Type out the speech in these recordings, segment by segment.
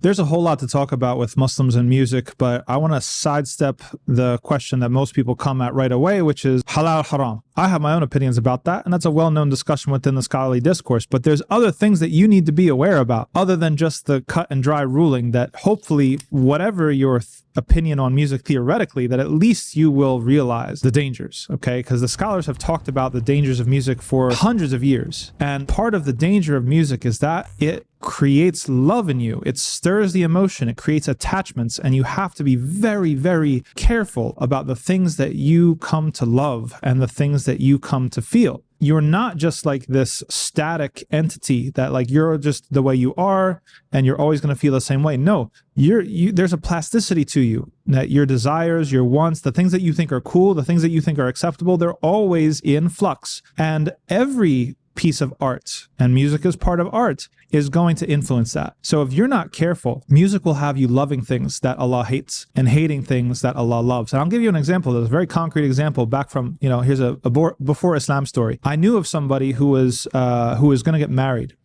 There's a whole lot to talk about with Muslims and music, but I want to sidestep the question that most people come at right away, which is halal haram. I have my own opinions about that, and that's a well-known discussion within the scholarly discourse, but there's other things that you need to be aware about other than just the cut and dry ruling that hopefully whatever your opinion on music theoretically, that at least you will realize the dangers, okay? Because the scholars have talked about the dangers of music for hundreds of years. And part of the danger of music is that it creates love in you. It stirs the emotion. It creates attachments. And you have to be very, very careful about the things that you come to love and the things that you come to feel. You're not just like this static entity that like you're just the way you are and you're always going to feel the same way. No, there's a plasticity to you, that your desires, your wants, the things that you think are cool, the things that you think are acceptable, they're always in flux. And every piece of art, and music is part of art, is going to influence that. So if you're not careful, music will have you loving things that Allah hates and hating things that Allah loves. And I'll give you an example. There's a very concrete example back from, here's a before Islam story. I knew of somebody who was going to get married,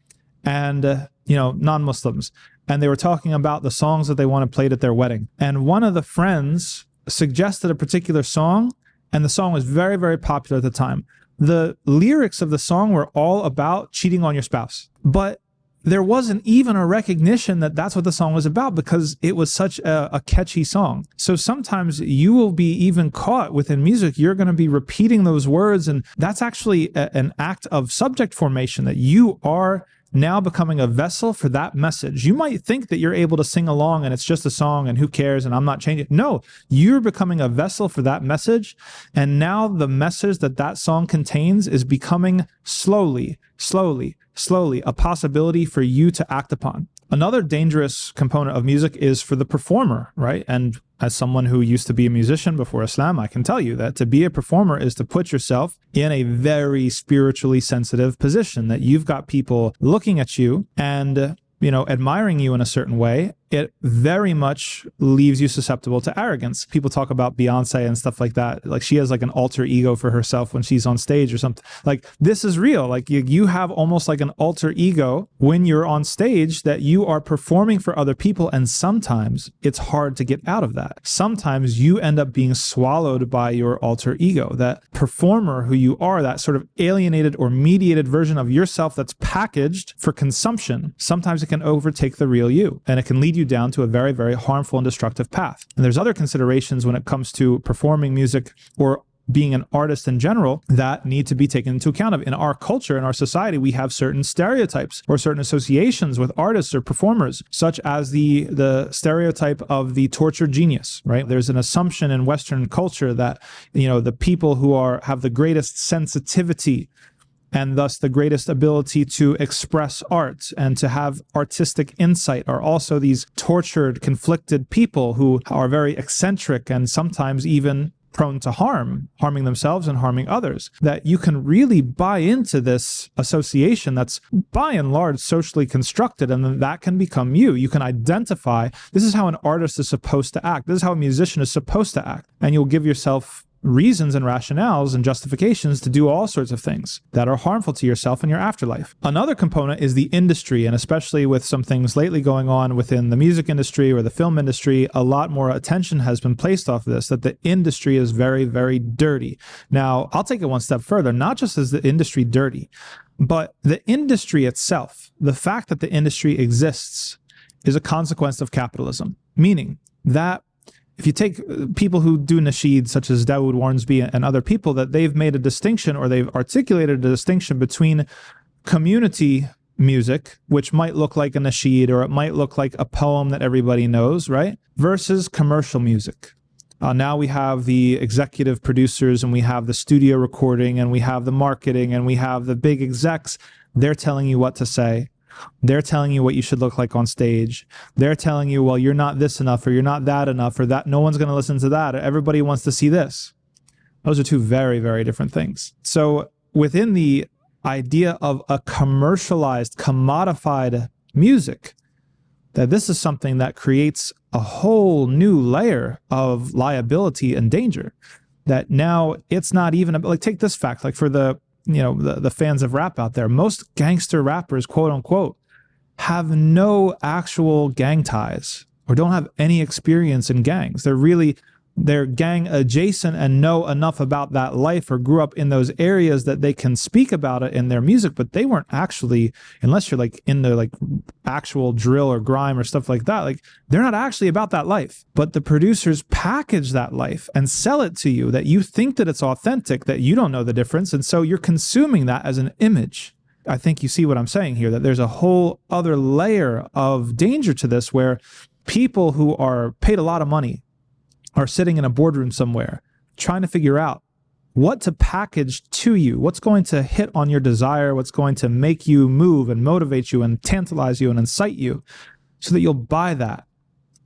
and non-Muslims, and they were talking about the songs that they wanted played at their wedding. And one of the friends suggested a particular song, and the song was very, very popular at the time. The lyrics of the song were all about cheating on your spouse, but there wasn't even a recognition that that's what the song was about because it was such a catchy song. So sometimes you will be even caught within music. You're going to be repeating those words, and that's actually an act of subject formation, that you are now becoming a vessel for that message. You might think that you're able to sing along and it's just a song and who cares and I'm not changing. No, you're becoming a vessel for that message. And now the message that that song contains is becoming slowly a possibility for you to act upon. Another dangerous component of music is for the performer, right? And as someone who used to be a musician before Islam, I can tell you that to be a performer is to put yourself in a very spiritually sensitive position, that you've got people looking at you and admiring you in a certain way. It very much leaves you susceptible to arrogance. People talk about Beyonce and stuff like that. Like she has like an alter ego for herself when she's on stage or something. Like this is real. Like you have almost like an alter ego when you're on stage, that you are performing for other people. And sometimes it's hard to get out of that. Sometimes you end up being swallowed by your alter ego, that performer who you are, that sort of alienated or mediated version of yourself that's packaged for consumption. Sometimes it can overtake the real you, and it can lead you down to a very, very harmful and destructive path. And there's other considerations when it comes to performing music or being an artist in general that need to be taken into account of. In our culture, in our society, we have certain stereotypes or certain associations with artists or performers, such as the stereotype of the tortured genius, right? There's an assumption in Western culture that, the people who have the greatest sensitivity and thus the greatest ability to express art and to have artistic insight are also these tortured, conflicted people who are very eccentric and sometimes even prone to harming themselves and harming others. That you can really buy into this association that's by and large socially constructed, and then that can become you. You can identify, this is how an artist is supposed to act. This is how a musician is supposed to act. And you'll give yourself reasons and rationales and justifications to do all sorts of things that are harmful to yourself and your afterlife. Another component is the industry, and especially with some things lately going on within the music industry or the film industry, a lot more attention has been placed off this, that the industry is very, very dirty. Now, I'll take it one step further. Not just is the industry dirty, but the industry itself, the fact that the industry exists, is a consequence of capitalism, meaning that if you take people who do nasheed, such as Dawood Warnsby and other people, that they've made a distinction, or they've articulated a distinction between community music, which might look like a nasheed, or it might look like a poem that everybody knows, right? Versus commercial music. Now we have the executive producers, and we have the studio recording, and we have the marketing, and we have the big execs. They're telling you what to say. They're telling you what you should look like on stage. They're telling you, well, you're not this enough, or you're not that enough, or that no one's going to listen to that, or everybody wants to see this. Those are two very, very different things. So within the idea of a commercialized, commodified music, that this is something that creates a whole new layer of liability and danger. That now it's not even, like, take this fact, like for the fans of rap out there, most gangster rappers, quote unquote, have no actual gang ties or don't have any experience in gangs. They're gang adjacent and know enough about that life or grew up in those areas that they can speak about it in their music, but they weren't actually, unless you're like into like actual drill or grime or stuff like that, like they're not actually about that life. But the producers package that life and sell it to you that you think that it's authentic, that you don't know the difference. And so you're consuming that as an image. I think you see what I'm saying here, that there's a whole other layer of danger to this where people who are paid a lot of money are sitting in a boardroom somewhere trying to figure out what to package to you, what's going to hit on your desire, what's going to make you move and motivate you and tantalize you and incite you so that you'll buy that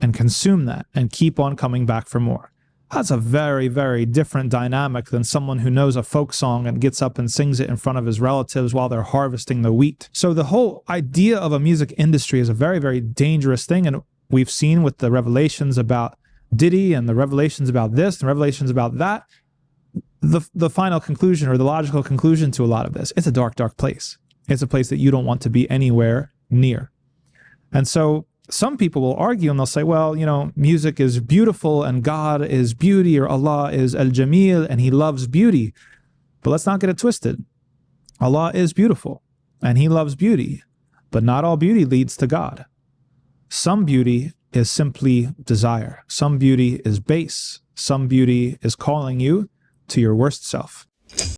and consume that and keep on coming back for more. That's a very, very different dynamic than someone who knows a folk song and gets up and sings it in front of his relatives while they're harvesting the wheat. So the whole idea of a music industry is a very, very dangerous thing. And we've seen with the revelations about Diddy and the revelations about this and revelations about that, the final conclusion or the logical conclusion to a lot of this, it's a dark, dark place. It's a place that you don't want to be anywhere near. And so some people will argue and they'll say, well, you know, music is beautiful and God is beauty, or Allah is al-Jamil and he loves beauty. But let's not get it twisted. Allah is beautiful and he loves beauty, but not all beauty leads to God. Some beauty is simply desire. Some beauty is base. Some beauty is calling you to your worst self.